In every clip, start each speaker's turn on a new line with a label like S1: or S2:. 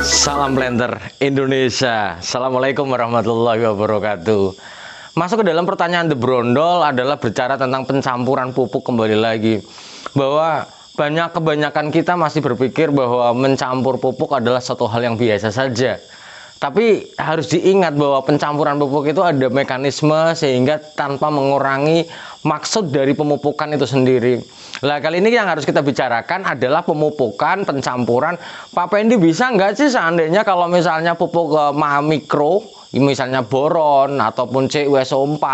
S1: Salam blender Indonesia. Assalamualaikum warahmatullahi wabarakatuh. Masuk ke dalam pertanyaan The Brondol adalah bicara tentang pencampuran pupuk kembali lagi. Bahwa kebanyakan kita masih berpikir bahwa mencampur pupuk adalah satu hal yang biasa saja. Tapi harus diingat bahwa pencampuran pupuk itu ada mekanisme sehingga tanpa mengurangi maksud dari pemupukan itu sendiri. Nah, kali ini yang harus kita bicarakan adalah pemupukan, pencampuran. Pak Pendi bisa nggak sih seandainya kalau misalnya pupuk mikro, misalnya boron ataupun CuSO4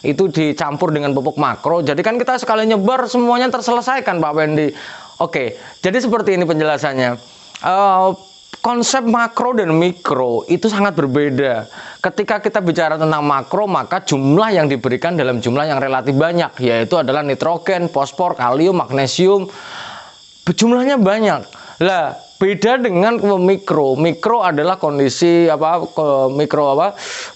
S1: itu dicampur dengan pupuk makro. Jadi kan kita sekali nyebar semuanya terselesaikan, Pak Pendi. Oke, jadi seperti ini penjelasannya. Konsep makro dan mikro itu sangat berbeda. Ketika kita bicara tentang makro, maka jumlah yang diberikan dalam jumlah yang relatif banyak, yaitu adalah nitrogen, fosfor, kalium, magnesium. Jumlahnya banyak. Lah, beda dengan mikro. Mikro adalah kondisi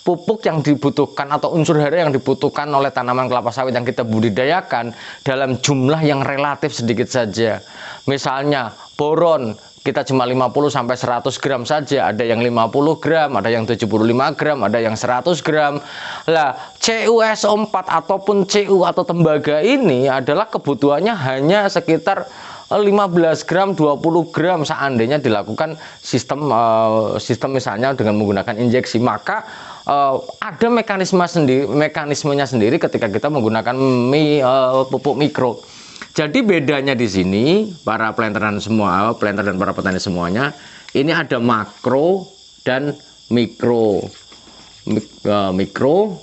S1: pupuk yang dibutuhkan atau unsur hara yang dibutuhkan oleh tanaman kelapa sawit yang kita budidayakan dalam jumlah yang relatif sedikit saja. Misalnya boron kita cuma 50 sampai 100 gram saja, ada yang 50 gram, ada yang 75 gram, ada yang 100 gram. Lah, CuSO4 ataupun Cu atau tembaga ini adalah kebutuhannya hanya sekitar 15 gram, 20 gram seandainya dilakukan sistem misalnya dengan menggunakan injeksi. Maka ada mekanismenya sendiri ketika kita menggunakan pupuk mikro. Jadi bedanya di sini para planter dan para petani semuanya, ini ada makro dan mikro. Mikro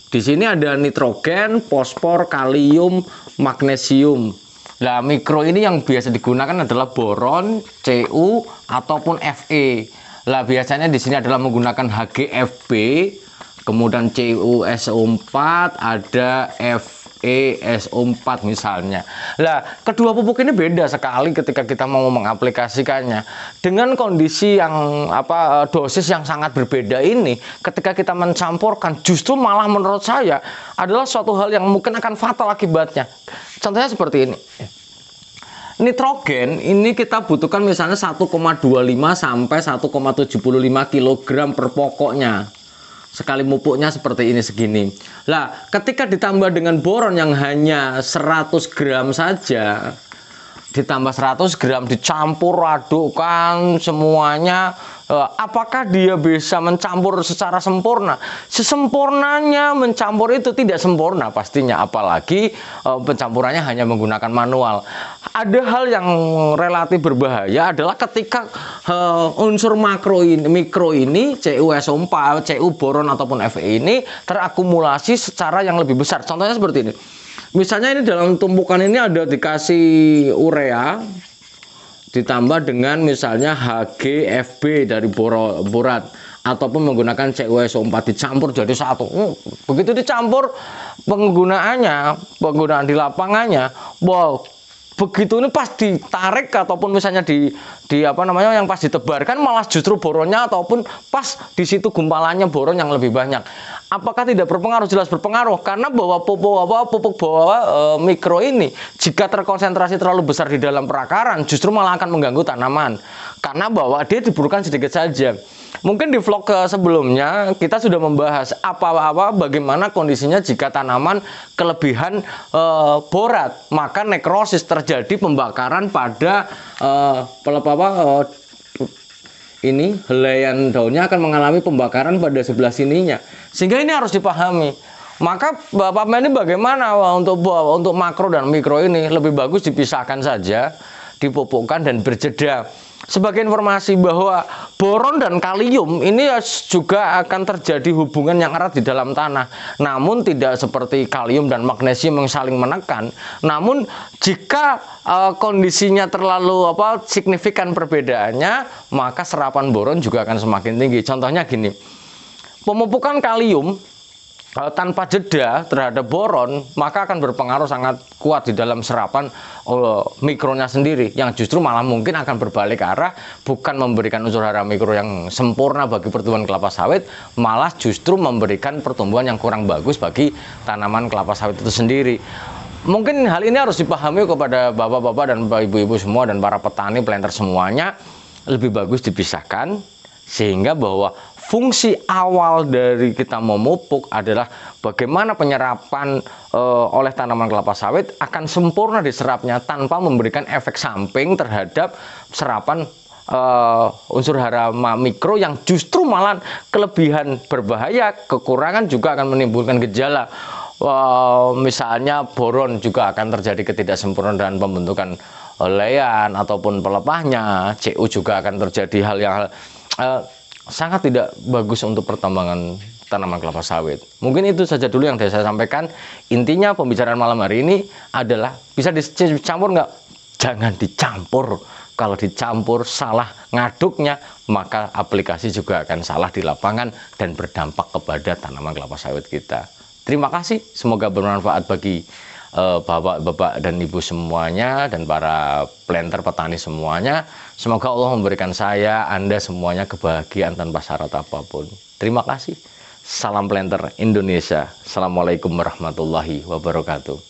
S1: di sini ada nitrogen, fosfor, kalium, magnesium. Nah, mikro ini yang biasa digunakan adalah boron, Cu ataupun Fe. Lah, biasanya di sini adalah menggunakan HgFb. Kemudian CuSO4, ada FeSO4 misalnya. Lah, kedua pupuk ini beda sekali ketika kita mau mengaplikasikannya. Dengan kondisi yang dosis yang sangat berbeda ini, ketika kita mencampurkan justru malah menurut saya adalah suatu hal yang mungkin akan fatal akibatnya. Contohnya seperti ini. Nitrogen ini kita butuhkan misalnya 1,25 sampai 1,75 kg per pokoknya. Sekali pupuknya seperti ini segini. Lah, ketika ditambah dengan boron yang hanya 100 gram saja, ditambah 100 gram dicampur adukkan semuanya, apakah dia bisa mencampur secara sempurna? Sesempurnanya mencampur itu tidak sempurna pastinya, apalagi pencampurannya hanya menggunakan manual. Ada hal yang relatif berbahaya adalah ketika unsur mikro ini CuSO4, Cu, boron ataupun Fe ini terakumulasi secara yang lebih besar. Contohnya seperti ini. Misalnya ini dalam tumpukan ini ada dikasih urea ditambah dengan misalnya HgFb dari borat ataupun menggunakan CuSO4 dicampur jadi satu. Begitu dicampur penggunaan di lapangannya, wow, begitu ini pas ditarik ataupun misalnya yang pas ditebarkan malah justru boronnya ataupun pas di situ gumpalannya boron yang lebih banyak. Apakah tidak berpengaruh? Jelas berpengaruh, karena bahwa pupuk mikro ini jika terkonsentrasi terlalu besar di dalam perakaran justru malah akan mengganggu tanaman, karena bahwa dia dibutuhkan sedikit saja. Mungkin di vlog sebelumnya kita sudah membahas bagaimana kondisinya jika tanaman kelebihan borat, maka nekrosis, terjadi pembakaran pada helaian daunnya akan mengalami pembakaran pada sebelah sininya, sehingga ini harus dipahami. Maka Bapak ini bagaimana untuk makro dan mikro ini lebih bagus dipisahkan saja, dipupukkan dan berjeda. Sebagai informasi bahwa boron dan kalium ini juga akan terjadi hubungan yang erat di dalam tanah. Namun tidak seperti kalium dan magnesium yang saling menekan. Namun jika kondisinya terlalu signifikan perbedaannya, maka serapan boron juga akan semakin tinggi. Contohnya gini. Pemupukan kalium tanpa jeda terhadap boron, maka akan berpengaruh sangat kuat di dalam serapan mikronya sendiri, yang justru malah mungkin akan berbalik arah, bukan memberikan unsur hara mikro yang sempurna bagi pertumbuhan kelapa sawit, malah justru memberikan pertumbuhan yang kurang bagus bagi tanaman kelapa sawit itu sendiri. Mungkin hal ini harus dipahami kepada bapak-bapak dan ibu-ibu semua dan para petani planter semuanya, lebih bagus dipisahkan sehingga bahwa fungsi awal dari kita memupuk adalah bagaimana penyerapan oleh tanaman kelapa sawit akan sempurna diserapnya tanpa memberikan efek samping terhadap serapan unsur hara mikro yang justru malah kelebihan berbahaya, kekurangan juga akan menimbulkan gejala. Misalnya boron juga akan terjadi ketidaksempurnaan pembentukan lean ataupun pelepahnya. Cu juga akan terjadi hal yang sangat tidak bagus untuk pertambangan tanaman kelapa sawit. Mungkin itu saja dulu yang saya sampaikan. Intinya pembicaraan malam hari ini adalah bisa dicampur nggak? Jangan dicampur. Kalau dicampur salah ngaduknya, maka aplikasi juga akan salah di lapangan dan berdampak kepada tanaman kelapa sawit kita. Terima kasih, semoga bermanfaat bagi bapak-bapak dan ibu semuanya dan para planter petani semuanya. Semoga Allah memberikan saya, Anda semuanya kebahagiaan tanpa syarat apapun. Terima kasih. Salam planter Indonesia. Assalamualaikum warahmatullahi wabarakatuh.